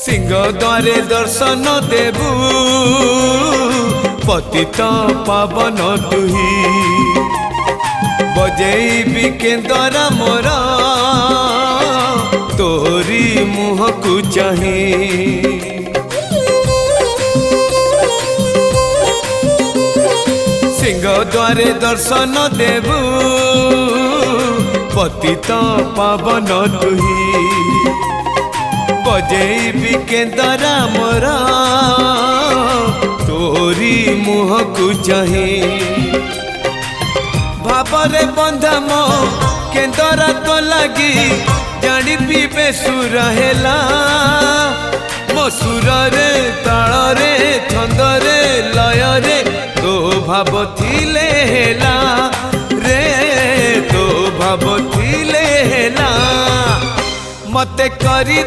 सिंह द्वारे दर्शन देबू पतित पावन तुही बजेबी केंदरा मोरा तोरी मुह को चाही। सिंह द्वारे दर्शन देबू पतित पावन तुही बजेबी केंदरा मोरा तोरी मुह को चाही। भावरे बंधा मो केंदरा तो लगी जानी पीबे सुर हेला मो सुर रे ताल रे छंद रे लय रे तो भाव थिले हेला रे तो भाव थिले हेला मते करी